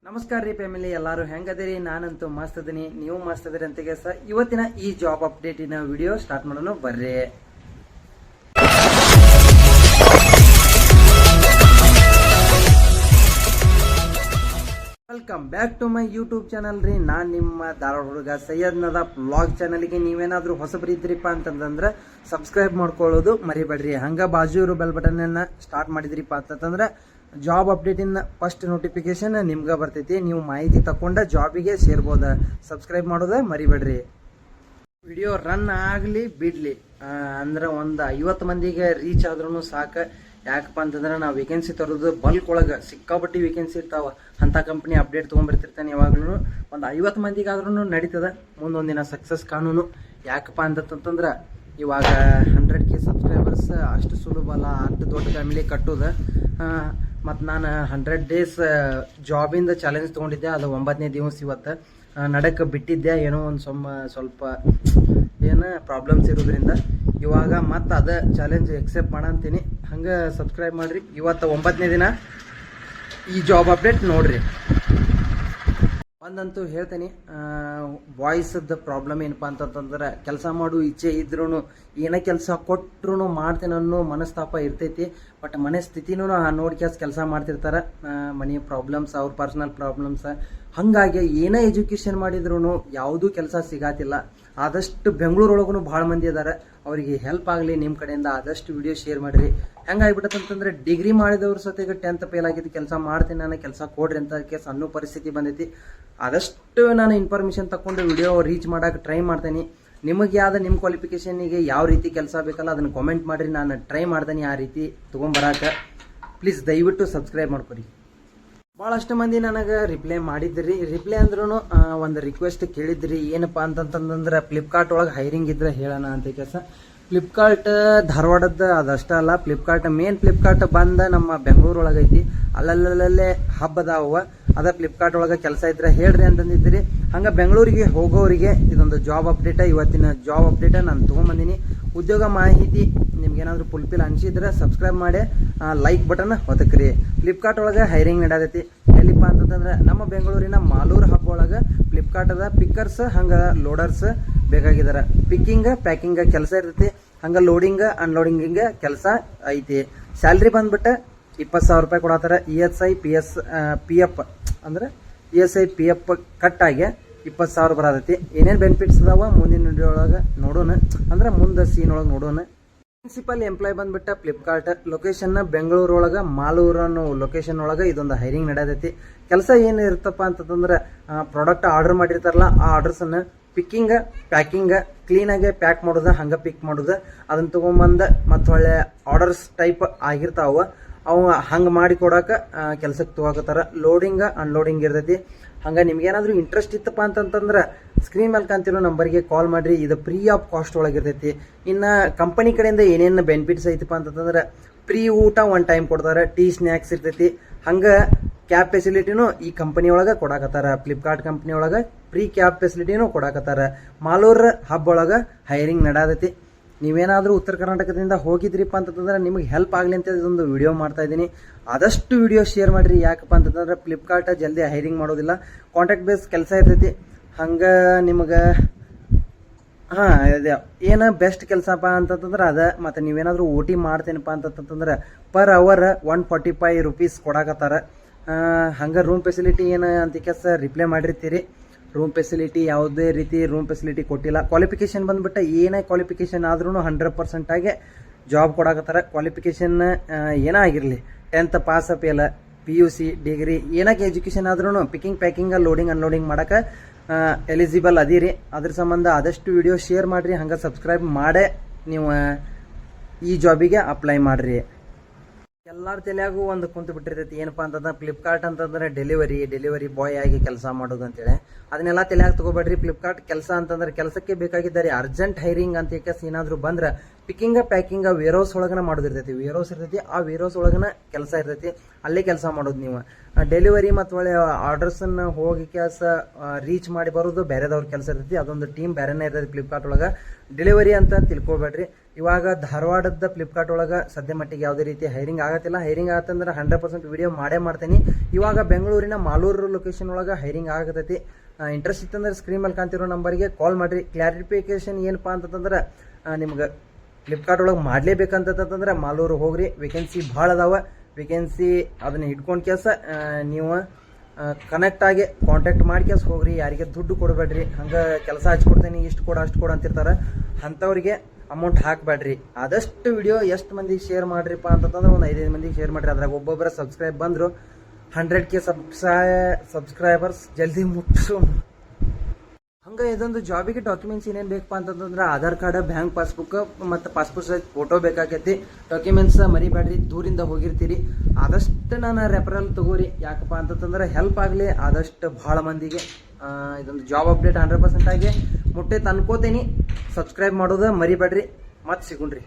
ನಮಸ್ಕಾರ ರೀ ಫ್ಯಾಮಿಲಿ, ಎಲ್ಲರೂ ಹೆಂಗದಿರಿ? ನಾನಂತೂ ಮಸ್ತ್ ಅದೀನಿ, ನೀವು ಮಸ್ತ್ ಅದೀರಿ ಅಂತ ಕೆಲಸ. ಇವತ್ತಿನ ಈ ಜಾಬ್ ಅಪ್ಡೇಟಿನ ವಿಡಿಯೋ ಸ್ಟಾರ್ಟ್ ಮಾಡೋಣ ಬರ್ರಿ. Welcome back to my YouTube channel ರೀ. ನಾನು ನಿಮ್ಮ ಧಾರವಾಡ ಹುಡುಗ ಸೈಯದ್ ನದಾಫ್ ವ್ಲಾಗ್ ಚಾನಲ್ಗೆ ನೀವೇನಾದ್ರೂ ಹೊಸಬರು ಇದ್ರಿಪ್ಪ ಅಂತಂದ್ರೆ ಸಬ್ಸ್ಕ್ರೈಬ್ ಮಾಡ್ಕೊಳ್ಳೋದು ಮರಿಬೇಡ್ರಿ. ಹಂಗ ಬಾಜು ಇರೋ ಬೆಲ್ ಬಟನ್ ಅನ್ನ ಸ್ಟಾರ್ಟ್ ಮಾಡಿದ್ರಿಪ್ಪ ಅಂತಂದ್ರೆ ಜಾಬ್ ಅಪ್ಡೇಟಿನ ಫಸ್ಟ್ ನೋಟಿಫಿಕೇಶನ್ ನಿಮ್ಗೆ ಬರ್ತೈತಿ. ನೀವು ಮಾಹಿತಿ ತಗೊಂಡ ಜಾಬಿಗೆ ಸೇರ್ಬೋದ. ಸಬ್ಸ್ಕ್ರೈಬ್ ಮಾಡೋದ ಮರಿಬೇಡ್ರಿ. ವಿಡಿಯೋ ರನ್ ಆಗಲಿ ಬಿಡ್ಲಿ ಅಂದ್ರೆ ಒಂದು 50 ಮಂದಿಗೆ ರೀಚ್ ಆದ್ರೂ ಸಾಕು. ಯಾಕಪ್ಪ ಅಂತಂದ್ರೆ ನಾವು ವೇಕೆನ್ಸಿ ತರೋದು ಬಲ್ಕ್ ಒಳಗೆ ಸಿಕ್ಕಾಪಟ್ಟಿ ವೇಕೆನ್ಸಿ ಇರ್ತಾವ. ಅಂಥ ಕಂಪ್ನಿ ಅಪ್ಡೇಟ್ ತೊಗೊಂಡ್ಬರ್ತಿರ್ತಾನೆ ಯಾವಾಗ್ಲೂ. ಒಂದು 50 ಮಂದಿಗಾದ್ರೂ ನಡೀತದ ಮುಂದೊಂದಿನ ಸಕ್ಸಸ್ ಕಾನೂನು. ಯಾಕಪ್ಪ ಅಂತಂತಂದ್ರೆ ಇವಾಗ 100K ಸಬ್ಸ್ಕ್ರೈಬರ್ಸ್ ಅಷ್ಟು ಸುಲಭ ಅಲ್ಲ, ಅಷ್ಟು ದೊಡ್ಡ ಫ್ಯಾಮಿಲಿ ಕಟ್ಟೋದು. ಮತ್ತು ನಾನು 100 ಡೇಸ್ ಜಾಬಿಂದ ಚಾಲೆಂಜ್ ತೊಗೊಂಡಿದ್ದೆ. ಅದು 9ನೇ ದಿವಸ ಇವತ್ತು ನಡಕ್ಕೆ ಬಿಟ್ಟಿದ್ದೆ. ಏನೋ ಒಂದು ಸ್ವಲ್ಪ ಏನು ಪ್ರಾಬ್ಲಮ್ಸ್ ಇರೋದ್ರಿಂದ ಇವಾಗ ಮತ್ತೆ ಅದೇ ಚಾಲೆಂಜ್ ಎಕ್ಸೆಪ್ಟ್ ಮಾಡಂತೀನಿ. ಹಂಗೆ ಸಬ್ಸ್ಕ್ರೈಬ್ ಮಾಡಿರಿ. ಇವತ್ತು 9ನೇ ದಿನ ಈ ಜಾಬ್ ಅಪ್ಡೇಟ್ ನೋಡ್ರಿ. ಒಂದಂತೂ ಹೇಳ್ತೀನಿ, ವಾಯ್ಸದ ಪ್ರಾಬ್ಲಮ್ ಏನಪ್ಪ ಅಂತಂದ್ರೆ ಕೆಲಸ ಮಾಡೋ ಇಚ್ಛೆ ಇದ್ರೂ ಏನೇ ಕೆಲಸ ಕೊಟ್ಟರು ಮಾಡ್ತೇನೆ ಅನ್ನೋ ಮನಸ್ತಾಪ ಇರ್ತೈತಿ. ಬಟ್ ಮನೆ ಸ್ಥಿತಿನೂ ಕೆಲಸ ಮಾಡ್ತಿರ್ತಾರೆ. ಮನಿ ಪ್ರಾಬ್ಲಮ್ಸ್, ಅವ್ರ ಪರ್ಸನಲ್ ಪ್ರಾಬ್ಲಮ್ಸ್. ಹಾಗಾಗಿ ಏನೇ ಎಜುಕೇಷನ್ ಮಾಡಿದ್ರು ಯಾವುದೂ ಕೆಲಸ ಸಿಗಾತಿಲ್ಲ. ಆದಷ್ಟು ಬೆಂಗಳೂರೊಳಗೂ ಭಾಳ ಮಂದಿ ಇದ್ದಾರೆ. ಅವರಿಗೆ ಹೆಲ್ಪ್ ಆಗಲಿ ನಿಮ್ಮ ಕಡೆಯಿಂದ ಆದಷ್ಟು ವಿಡಿಯೋ ಶೇರ್ ಮಾಡಿರಿ. ಹೆಂಗಾಗ್ಬಿಟ್ಟಂತಂದ್ರೆ ಡಿಗ್ರಿ ಮಾಡಿದವ್ರ ಸತೆಗೆ 10th ಫೇಲ್ ಆಗಿದ್ದು ಕೆಲಸ ಮಾಡ್ತೀನಿ, ನಾನು ಕೆಲಸ ಕೊಡ್ರಿ ಅಂತ ಅನ್ನೋ ಪರಿಸ್ಥಿತಿ ಬಂದೈತಿ. ಆದಷ್ಟು ನಾನು ಇನ್ಫಾರ್ಮೇಷನ್ ತಗೊಂಡು ವಿಡಿಯೋ ರೀಚ್ ಮಾಡೋಕೆ ಟ್ರೈ ಮಾಡ್ತೀನಿ. ನಿಮಗೆ ಯಾವ್ದು ನಿಮ್ಮ ಕ್ವಾಲಿಫಿಕೇಷನಿಗೆ ಯಾವ ರೀತಿ ಕೆಲಸ ಬೇಕಲ್ಲ ಅದನ್ನು ಕಾಮೆಂಟ್ ಮಾಡಿರಿ. ನಾನು ಟ್ರೈ ಮಾಡ್ತೀನಿ ಆ ರೀತಿ ತೊಗೊಂಬರಕ್ಕೆ. ಪ್ಲೀಸ್ ದಯವಿಟ್ಟು ಸಬ್ಸ್ಕ್ರೈಬ್ ಮಾಡ್ಕೊರಿ. ಭಾಳಷ್ಟು ಮಂದಿ ನನಗೆ ರಿಪ್ಲೈ ಮಾಡಿದ್ರಿ. ರಿಪ್ಲೈ ಅಂದ್ರೂ ಒಂದು ರಿಕ್ವೆಸ್ಟ್ ಕೇಳಿದ್ರಿ. ಏನಪ್ಪ ಅಂತಂತಂದ್ರೆ ಫ್ಲಿಪ್ಕಾರ್ಟ್ ಒಳಗೆ ಹೈರಿಂಗ್ ಇದ್ರೆ ಹೇಳೋಣ ಅಂತ ಕೆಲಸ. ಫ್ಲಿಪ್ಕಾರ್ಟ್ ಧಾರವಾಡದ ಅದಷ್ಟ ಅಲ್ಲ, ಫ್ಲಿಪ್ಕಾರ್ಟ್ ಬಂದ ನಮ್ಮ ಬೆಂಗಳೂರೊಳಗೆ ಐತಿ. ಅಲ್ಲಲ್ಲೇ ಹಬ್ಬದಾವ. ಅದ ಫ್ಲಿಪ್ಕಾರ್ಟ್ ಒಳಗೆ ಕೆಲಸ ಇದ್ರೆ ಹೇಳ್ರಿ ಅಂತಂದಿದ್ರಿ. ಹಂಗೆ ಬೆಂಗಳೂರಿಗೆ ಹೋಗೋರಿಗೆ ಇದೊಂದು ಜಾಬ್ ಅಪ್ಡೇಟ್, ಇವತ್ತಿನ ಜಾಬ್ ಅಪ್ಡೇಟ್ ನಾನು ತೊಗೊಂಬಂದಿನಿ. ಉದ್ಯೋಗ ಮಾಹಿತಿ ನಿಮ್ಗೇನಾದ್ರೂ ಫುಲ್ಫಿಲ್ ಅನಿಸಿದ್ರೆ ಸಬ್ಸ್ಕ್ರೈಬ್ ಮಾಡಿ ಲೈಕ್ ಬಟನ್ ಹೊತಕ್ರಿ. ಫ್ಲಿಪ್ಕಾರ್ಟ್ ಒಳಗೆ ಹೈರಿಂಗ್ ನಡೆದೈತಿ. ಎಲ್ಲಿಪ್ಪ ಅಂತಂದ್ರೆ ನಮ್ಮ ಬೆಂಗಳೂರಿನ ಮಾಲೂರು ಹಬ್ಬ ಒಳಗೆ ಫ್ಲಿಪ್ಕಾರ್ಟದ ಪಿಕ್ಕರ್ಸ್ ಹಂಗೆ ಲೋಡರ್ಸ್ ಬೇಕಾಗಿದ್ದಾರೆ. ಪಿಕ್ಕಿಂಗ್ ಪ್ಯಾಕಿಂಗ್ ಕೆಲಸ ಇರ್ತೈತಿ. ಹಂಗೆ ಲೋಡಿಂಗ್ ಅನ್ಲೋಡಿಂಗ್ ಕೆಲಸ ಐತಿ. ಸ್ಯಾಲ್ರಿ ಬಂದ್ಬಿಟ್ಟು 20,000 ರೂಪಾಯಿ ಕೊಡತ್ತಾರ. ESI PF ಅಂದ್ರೆ ESI PF ಕಟ್ಟಾಗಿ 20,000 ಬರತೈತಿ. ಏನೇನು ಬೆನಿಫಿಟ್ಸ್ ಅದಾವ ಮುಂದಿನ ವಿಡಿಯೋ ಒಳಗೆ ನೋಡೋಣ, ಅಂದ್ರೆ ಮುಂದೆ ಸೀನ್ ಒಳಗೆ ನೋಡೋಣ. ಪ್ರಿನ್ಸಿಪಲ್ ಎಂಪ್ಲಾಯ್ ಬಂದ್ಬಿಟ್ಟ ಫ್ಲಿಪ್ಕಾರ್ಟ್ ಲೊಕೇಶನ್ ಬೆಂಗಳೂರೊಳಗೆ ಮಾಲೂರು ಅನ್ನೋ ಲೊಕೇಶನ್ ಒಳಗೆ ಇದೊಂದು ಹೈರಿಂಗ್ ನಡೆದೈತಿ. ಕೆಲಸ ಏನು ಇರ್ತಪ್ಪ ಅಂತಂದ್ರೆ ಪ್ರಾಡಕ್ಟ್ ಆರ್ಡರ್ ಮಾಡಿರ್ತಾರಲ್ಲ, ಆ ಆರ್ಡರ್ಸನ್ನು ಪಿಕ್ಕಿಂಗ್ ಪ್ಯಾಕಿಂಗ್ ಕ್ಲೀನಾಗೆ ಪ್ಯಾಕ್ ಮಾಡೋದು, ಹಂಗೆ ಪಿಕ್ ಮಾಡೋದು, ಅದನ್ನ ತೊಗೊಂಬಂದು ಮತ್ತು ಒಳ್ಳೆ ಆರ್ಡರ್ಸ್ ಟೈಪ್ ಆಗಿರ್ತಾವ ಅವು ಹಂಗೆ ಮಾಡಿ ಕೊಡೋಕೆ ಕೆಲಸಕ್ಕೆ ತೊಗೊಕತ್ತಾರ. ಲೋಡಿಂಗ್ ಅನ್ಲೋಡಿಂಗ್ ಇರ್ತೈತಿ. ಹಂಗೆ ನಿಮ್ಗೇನಾದ್ರೂ ಇಂಟ್ರೆಸ್ಟ್ ಇತ್ತಪ್ಪ ಅಂತಂತಂದ್ರೆ ಸ್ಕ್ರೀನ್ ಮೇಲೆ ಕಾಣ್ತಿರೋ ನಂಬರ್ಗೆ ಕಾಲ್ ಮಾಡಿರಿ. ಇದು ಫ್ರೀ ಆಫ್ ಕಾಸ್ಟ್ ಒಳಗಿರ್ತೈತಿ. ಇನ್ನು ಕಂಪನಿ ಕಡೆಯಿಂದ ಏನೇನು ಬೆನಿಫಿಟ್ಸ್ ಐತಪ್ಪ ಅಂತಂದ್ರೆ ಫ್ರೀ ಊಟ 1 ಟೈಮ್ ಕೊಡ್ತಾರೆ, ಟೀ ಸ್ನ್ಯಾಕ್ಸ್ ಇರ್ತೈತಿ. ಹಂಗೆ ಕ್ಯಾಬ್ ಫೆಸಿಲಿಟಿನೂ ಈ ಕಂಪನಿ ಒಳಗೆ ಕೊಡಾಕತ್ತಾರ. ಫ್ಲಿಪ್ಕಾರ್ಟ್ ಕಂಪನಿ ಒಳಗೆ ಫ್ರೀ ಕ್ಯಾಬ್ ಫೆಸಿಲಿಟಿನೂ ಕೊಡಾಕತ್ತಾರ. ಮಾಲೂರು ಹಬ್ಬ ಒಳಗೆ ಹೈರಿಂಗ್ ನಡಾದೈತಿ. ನೀವೇನಾದರೂ ಉತ್ತರ ಕರ್ನಾಟಕದಿಂದ ಹೋಗಿದ್ರಿಪ್ಪ ಅಂತಂದ್ರೆ ನಿಮಗೆ ಹೆಲ್ಪ್ ಆಗಲಿ ಅಂತ ಇದೊಂದು ವಿಡಿಯೋ ಮಾಡ್ತಾ ಇದ್ದೀನಿ. ಆದಷ್ಟು ವಿಡಿಯೋ ಶೇರ್ ಮಾಡಿರಿ. ಯಾಕಪ್ಪ ಅಂತಂದ್ರೆ ಫ್ಲಿಪ್ಕಾರ್ಟ್ ಜಲ್ದಿ ಹೈರಿಂಗ್ ಮಾಡೋದಿಲ್ಲ, ಕಾಂಟ್ರಾಕ್ಟ್ ಬೇಸ್ ಕೆಲಸ ಇರ್ತೈತಿ. ಹಂಗೆ ನಿಮಗೆ ಏನು ಬೆಸ್ಟ್ ಕೆಲಸಪ್ಪ ಅಂತಂದ್ರೆ ಅದ. ಮತ್ತು ನೀವೇನಾದರೂ OT ಮಾಡ್ತೇನಪ್ಪ ಅಂತಂತಂದ್ರೆ ಪರ್ ಅವರ್ 145 ರೂಪೀಸ್ ಕೊಡಾಕತ್ತಾರ. ಹಂಗೆ ರೂಮ್ ಫೆಸಿಲಿಟಿ ಏನು ಅಂತ ಕೆಲಸ ರಿಪ್ಲೈ ಮಾಡಿರ್ತೀರಿ. ರೂಮ್ ಫೆಸಿಲಿಟಿ ಯಾವುದೇ ರೀತಿ ರೂಮ್ ಫೆಸಿಲಿಟಿ ಕೊಟ್ಟಿಲ್ಲ. ಕ್ವಾಲಿಫಿಕೇಷನ್ ಬಂದ್ಬಿಟ್ಟು ಏನೇ ಕ್ವಾಲಿಫಿಕೇಷನ್ ಆದ್ರೂ 100% ಆಗಿ ಜಾಬ್ ಕೊಡಾಕತ್ತಾರ. ಕ್ವಾಲಿಫಿಕೇಷನ್ ಏನೇ ಆಗಿರಲಿ, 10th pass fail, PUC degree ಏನಕ್ಕೆ ಎಜುಕೇಷನ್ ಆದ್ರೂ ಪಿಕ್ಕಿಂಗ್ ಪ್ಯಾಕಿಂಗ್ ಲೋಡಿಂಗ್ ಅನ್ಲೋಡಿಂಗ್ ಮಾಡೋಕೆ ಎಲಿಜಿಬಲ್ ಅದೀರಿ. ಅದ್ರ ಸಂಬಂಧ ಆದಷ್ಟು ವಿಡಿಯೋ ಶೇರ್ ಮಾಡಿರಿ. ಹಂಗೆ ಸಬ್ಸ್ಕ್ರೈಬ್ ಮಾಡೇ ನೀವು ಈ ಜಾಬಿಗೆ ಅಪ್ಲೈ ಮಾಡಿರಿ. ಎಲ್ಲರ ತಲೆಯಾಗೂ ಒಂದು ಕುಂತು ಬಿಟ್ಟಿರ್ತೈತಿ. ಏನಪ್ಪ ಅಂತಂದ್ರೆ ಫ್ಲಿಪ್ಕಾರ್ಟ್ ಅಂತಂದ್ರೆ ಡೆಲಿವರಿ ಬಾಯ್ ಆಗಿ ಕೆಲಸ ಮಾಡೋದು ಅಂತೇಳಿ. ಅದನ್ನೆಲ್ಲ ತಲೆಯಾಗ ತಗೋಬೇಡ್ರಿ. ಫ್ಲಿಪ್ಕಾರ್ಟ್ ಕೆಲಸ ಅಂತಂದ್ರೆ ಕೆಲಸಕ್ಕೆ ಬೇಕಾಗಿದ್ದಾರೆ ಅರ್ಜೆಂಟ್ ಹೈರಿಂಗ್ ಅಂತ ಏನಾದರೂ ಬಂದ್ರೆ ಪಿಕ್ಕಿಂಗ್ ಪ್ಯಾಕಿಂಗ್ ವೇರ್ಹೌಸ್ ಒಳಗನ ಮಾಡೋದಿರ್ತೈತಿ. ವೇರ್ಹೌಸ್ ಇರ್ತೈತಿ, ಆ ವೇರ್ಹೌಸ್ ಒಳಗನ ಕೆಲಸ ಇರ್ತೈತಿ. ಅಲ್ಲೇ ಕೆಲಸ ಮಾಡೋದು ನೀವು. ಡೆಲಿವರಿ ಮತ್ತು ಒಳ್ಳೆ ಆರ್ಡರ್ಸನ್ನು ಹೋಗಿ ಕೆಲಸ ರೀಚ್ ಮಾಡಿ ಬರೋದು ಬೇರೆದವ್ರ ಕೆಲಸ ಇರ್ತೈತಿ. ಅದೊಂದು ಟೀಮ್ ಬೇರೆನೇ ಇರ್ತೈತಿ ಫ್ಲಿಪ್ಕಾರ್ಟ್ ಒಳಗೆ. ಡೆಲಿವರಿ ಅಂತ ತಿಳ್ಕೊಬೇಡ್ರಿ. ಇವಾಗ ಧಾರವಾಡದ ಫ್ಲಿಪ್ಕಾರ್ಟ್ ಒಳಗೆ ಸದ್ಯ ಮಟ್ಟಿಗೆ ಯಾವುದೇ ರೀತಿ ಹೈರಿಂಗ್ ಆಗತ್ತಿಲ್ಲ. ಹೈರಿಂಗ್ ಆಗತ್ತಂದ್ರೆ 100% ವಿಡಿಯೋ ಮಾಡೇ ಮಾಡ್ತೀನಿ. ಇವಾಗ ಬೆಂಗಳೂರಿನ ಮಾಲೂರು ಲೊಕೇಶನ್ ಒಳಗೆ ಹೈರಿಂಗ್ ಆಗತೈತಿ. ಇಂಟ್ರೆಸ್ಟ್ ಇತ್ತಂದ್ರೆ ಸ್ಕ್ರೀನ್ ಮೇಲೆ ಕಾಣ್ತಿರೋ ನಂಬರ್ಗೆ ಕಾಲ್ ಮಾಡಿರಿ. ಕ್ಲಾರಿಫಿಕೇಶನ್ ಏನಪ್ಪ ಅಂತಂದ್ರೆ ನಿಮ್ಗೆ ಫ್ಲಿಪ್ಕಾರ್ಟ್ ಒಳಗೆ ಮಾಡಲೇಬೇಕಂತಂದ್ರೆ ಮಾಲೂರು ಹೋಗ್ರಿ. ವೇಕೆನ್ಸಿ ಭಾಳ ಅದಾವ. ವೇಕೆನ್ಸಿ ಅದನ್ನ ಹಿಡ್ಕೊಂಡು ಕೆಲಸ ನೀವು ಕನೆಕ್ಟ್ ಆಗಿ ಕಾಂಟ್ಯಾಕ್ಟ್ ಮಾಡಿ ಕೆಲಸ ಹೋಗ್ರಿ. ಯಾರಿಗೆ ದುಡ್ಡು ಕೊಡಬೇಡ್ರಿ. ಹಂಗೆ ಕೆಲಸ ಹಚ್ಕೊಡ್ತೀನಿ ಇಷ್ಟು ಕೊಡು ಅಷ್ಟು ಕೊಡು ಅಂತಿರ್ತಾರೆ. ಅಂಥವ್ರಿಗೆ ಅಮೌಂಟ್ ಹಾಕಬೇಡ್ರಿ. ಆದಷ್ಟು ವಿಡಿಯೋ ಎಷ್ಟು ಮಂದಿಗೆ ಶೇರ್ ಮಾಡ್ರಿಪ್ಪ ಅಂತಂದ್ರೆ ಒಂದು 5 ಮಂದಿಗೆ ಶೇರ್ ಮಾಡಿರಿ. ಅದ್ರಾಗ ಒಬ್ಬೊಬ್ಬರ ಸಬ್ಸ್ಕ್ರೈಬ್ ಬಂದರು. 100K ಸಬ್ಸ್ಕ್ರೈಬರ್ಸ್ ಜಲ್ದಿ ಮುಟ್ಸು. ಹಂಗೆ ಇದೊಂದು ಜಾಬಿಗೆ ಡಾಕ್ಯುಮೆಂಟ್ಸ್ ಏನೇನು ಬೇಕಪ್ಪ ಅಂತಂದ್ರೆ ಆಧಾರ್ ಕಾರ್ಡ್, ಬ್ಯಾಂಕ್ ಪಾಸ್ಬುಕ್ ಮತ್ತು ಪಾಸ್ಪೋರ್ಟ್ ಸೈಜ್ ಫೋಟೋ ಬೇಕಾಗೈತಿ. ಡಾಕ್ಯುಮೆಂಟ್ಸ್ ಮರಿಬೇಡ್ರಿ. ದೂರಿಂದ ಹೋಗಿರ್ತೀರಿ. ಆದಷ್ಟು ನಾನು ರೆಫರಲ್ ತಗೋರಿ. ಯಾಕಪ್ಪ ಅಂತಂದ್ರೆ ಹೆಲ್ಪ್ ಆಗಲಿ ಆದಷ್ಟು ಭಾಳ ಮಂದಿಗೆ. ಇದೊಂದು ಜಾಬ್ ಅಪ್ಡೇಟ್ 100% ಆಗಿ ಮುಟ್ಟೈತೆ ಅನ್ಕೋತೀನಿ. ಸಬ್ಸ್ಕ್ರೈಬ್ ಮಾಡೋದು ಮರಿಬೇಡ್ರಿ. ಮತ್ತೆ ಸಿಗುಣ್ರಿ.